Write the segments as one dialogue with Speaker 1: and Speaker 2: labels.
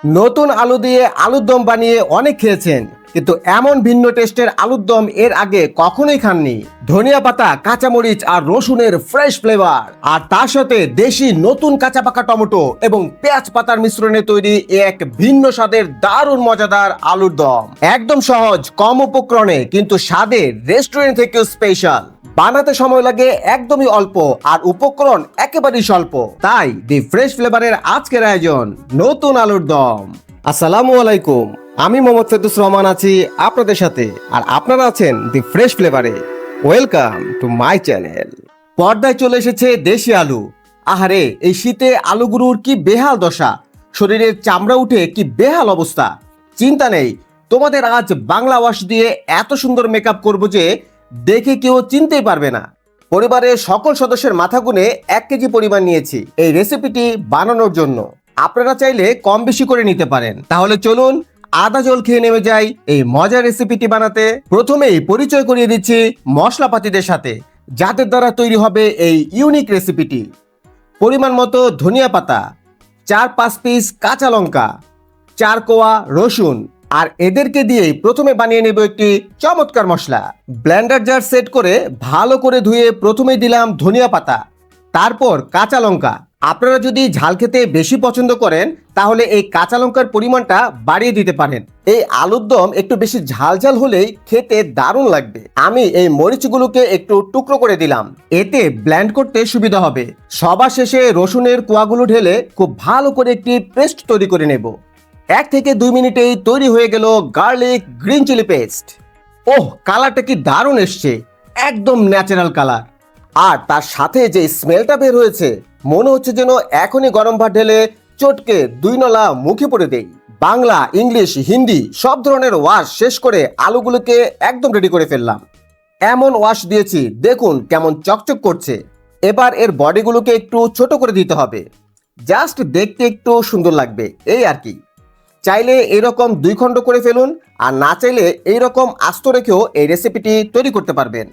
Speaker 1: নতুন আলু দিয়ে আলুর দম বানিয়ে অনেক খেয়েছেন, কিন্তু এমন ভিন্ন টেস্টের আলুর দম এর আগে কখনোই খাননি। ধনিয়া পাতা, কাঁচামরিচ আর রসুনের ফ্রেশ ফ্লেভার, আর তার সাথে দেশি নতুন কাঁচা পাকা টমেটো এবং পেঁয়াজ পাতার মিশ্রণে তৈরি এক ভিন্ন স্বাদের দারুণ মজাদার আলুর দম। একদম সহজ, কম উপকরণে, কিন্তু স্বাদে রেস্টুরেন্ট থেকেও স্পেশাল। বানাতে সময় লাগে একদমই অল্প, আর উপকরণ একেবারেই স্বল্প। তাই দি ফ্রেশ ফ্লেভারের আজকের আয়োজন নতুন আলুর দম। আসসালামু আলাইকুম, আমি মোহাম্মদ ফেরদৌস রহমান আছি আপনাদের সাথে, আর আপনারা আছেন দি ফ্রেশ ফ্লেভারে। Welcome to my channel. পর্দায় চলে এসেছে দেশি আলু। আহারে, এই শীতে আলুগুলোর কি বেহাল দশা, শরীরের চামড়া উঠে কি বেহাল অবস্থা। চিন্তা নেই, তোমাদের আজ বাংলা ওয়াশ দিয়ে এত সুন্দর মেকআপ করব যে দেখে কেউ চিনতেই পারবে না। পরিবারের সকল সদস্যের মাথা গুনে 1 কেজি পরিমাণ নিয়েছি এই রেসিপিটি বানানোর জন্য। আপনারা চাইলে কম বেশি করে নিতে পারেন। তাহলে চলুন আদা জল খেয়ে নেমে যাই এই মজার রেসিপিটি বানাতে। প্রথমেই পরিচয় করিয়ে দিচ্ছি মশলাপাতিদের সাথে, যাদের দ্বারা তৈরি হবে এই ইউনিক রেসিপিটি। পরিমাণ মতো ধনিয়া পাতা, 4-5 পিস কাঁচা লঙ্কা, 4 কোয়া রসুন, আর এদেরকে দিয়েই প্রথমে বানিয়ে নেব একটি চমৎকার মশলা। ব্লেন্ডার জার সেট করে ভালো করে ধুয়ে প্রথমেই দিলাম ধনিয়া পাতা, তারপর কাঁচা লঙ্কা। আপনারা যদি ঝাল খেতে বেশি পছন্দ করেন তাহলে এই কাঁচা লঙ্কার পরিমাণটা বাড়িয়ে দিতে পারেন। এই আলুর দম একটু বেশি ঝাল ঝাল হলেই খেতে দারুণ লাগবে। আমি এই মরিচগুলোকে একটু টুকরো করে দিলাম, এতে ব্লেন্ড করতে সুবিধা হবে। সবার শেষে রসুনের কোয়াগুলো ঢেলে খুব ভালো করে একটি পেস্ট তৈরি করে নেব। 1 থেকে 2 মিনিটেই তৈরি হয়ে গেল গার্লিক গ্রিন চিলি পেস্ট। ওহ, কালারটা কি দারুণ এসছে, একদম ন্যাচারাল কালার। আর তার সাথে যে স্মেলটা বের হয়েছে, মনে হচ্ছে যেন এখনই গরম ভাত ঢেলে চটকে 2 নলা মুখে পড়ে দেই। বাংলা, ইংলিশ, হিন্দি সব ধরনের ওয়াশ শেষ করে আলুগুলোকে একদম রেডি করে ফেললাম। এমন ওয়াশ দিয়েছি, দেখুন কেমন চকচক করছে। এবার এর বডিগুলোকে একটু ছোট করে দিতে হবে, জাস্ট দেখতে একটু সুন্দর লাগবে, এই আর কি। চাইলে এরকম 2 খণ্ড করে ফেলুন, আর না চাইলে এইরকম আস্ত রেখেও এই রেসিপিটি তৈরি করতে পারবেন।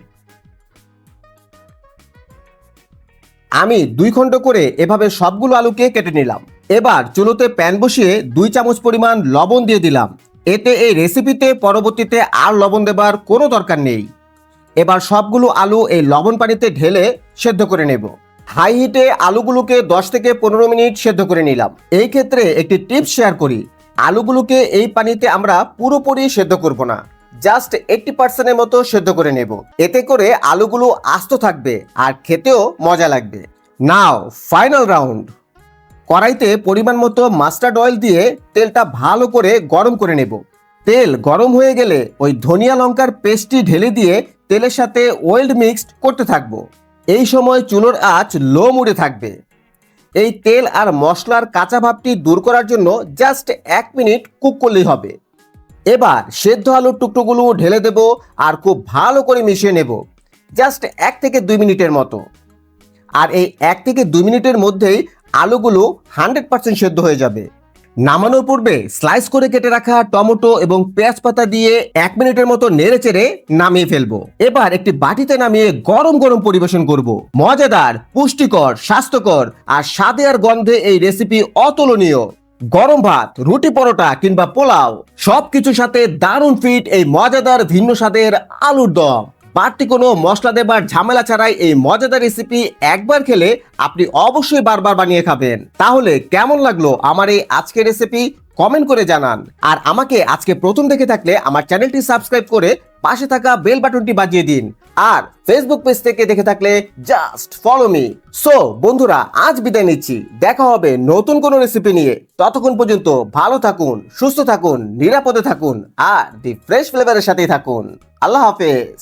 Speaker 1: আমি 2 খণ্ড করে এভাবে সবগুলো আলুকে কেটে নিলাম। এবার চুলোতে প্যান বসিয়ে 2 চামচ পরিমাণ লবণ দিয়ে দিলাম। এতে এই রেসিপিতে পরবর্তীতে আর লবণ দেবার কোনো দরকার নেই। এবার সবগুলো আলু এই লবণ পানিতে ঢেলে সেদ্ধ করে নেব। হাই হিটে আলুগুলোকে 10 থেকে 15 মিনিট সেদ্ধ করে নিলাম। এই ক্ষেত্রে একটি টিপস শেয়ার করি, আলুগুলোকে এই পানিতে আমরা পুরোপুরি সেদ্ধ করব না, জাস্ট 80% মতো সেদ্ধ করে নেব। এতে করে আলুগুলো আস্ত থাকবে আর খেতেও মজা লাগবে। নাও ফাইনাল রাউন্ড। কড়াইতে পরিমাণ মতো মাস্টার্ড অয়েল দিয়ে তেলটা ভালো করে গরম করে নেব। তেল গরম হয়ে গেলে ওই ধনিয়া লঙ্কার পেস্টটি ঢেলে দিয়ে তেলের সাথে ওয়েল মিক্সড করতে থাকবো। এই সময় চুলোর আঁচ লো মুডে থাকবে। এই তেল আর মশলার কাঁচা ভাবটি দূর করার জন্য জাস্ট 1 মিনিট কুক করলেই হবে। এবার সেদ্ধ আলুর টুকরোগুলো ঢেলে দেব আর খুব ভালো করে মিশিয়ে নেব, জাস্ট 1 থেকে 2 মিনিটের মতো। আর এই 1 থেকে 2 মিনিটের মধ্যেই আলুগুলো 100% সেদ্ধ হয়ে যাবে। নামানোর পূর্বে স্লাইস করে কেটে রাখা টমেটো এবং পেঁয়াজ পাতা দিয়ে 1 মিনিটের মতো নেড়ে চেড়ে নামিয়ে ফেলবো। এবার একটি বাটিতে নামিয়ে গরম গরম পরিবেশন করব। মজাদার, পুষ্টিকর, স্বাস্থ্যকর আর স্বাদে আর গন্ধে এই রেসিপি অতুলনীয়। গরম ভাত, রুটি, পরোটা কিংবা পোলাও সবকিছুর সাথে দারুণ ফিট এই মজাদার ভিন্ন স্বাদের আলুর দম। বাড়তি কোনো মশলা দেবার ঝামেলা ছাড়াই এই মজাদার রেসিপি একবার খেলে আপনি অবশ্যই বারবার বানিয়ে খাবেন। তাহলে কেমন লাগলো আমার এই আজকের রেসিপি কমেন্ট করে জানান। আর আমাকে আজকে প্রথম দেখে থাকলে আমার চ্যানেলটি সাবস্ক্রাইব করে পাশে থাকা বেল বাটনটি বাজিয়ে দিন। আর ফেসবুক পেজ থেকে দেখে থাকলে জাস্ট ফলো মি। সো বন্ধুরা, আজ বিদায় নিচ্ছি, দেখা হবে নতুন কোনো রেসিপি নিয়ে। ততক্ষণ পর্যন্ত ভালো থাকুন, সুস্থ থাকুন, নিরাপদে থাকুন, আর দি ফ্রেশ ফ্লেভারের সাথেই থাকুন। আল্লাহ হাফেজ।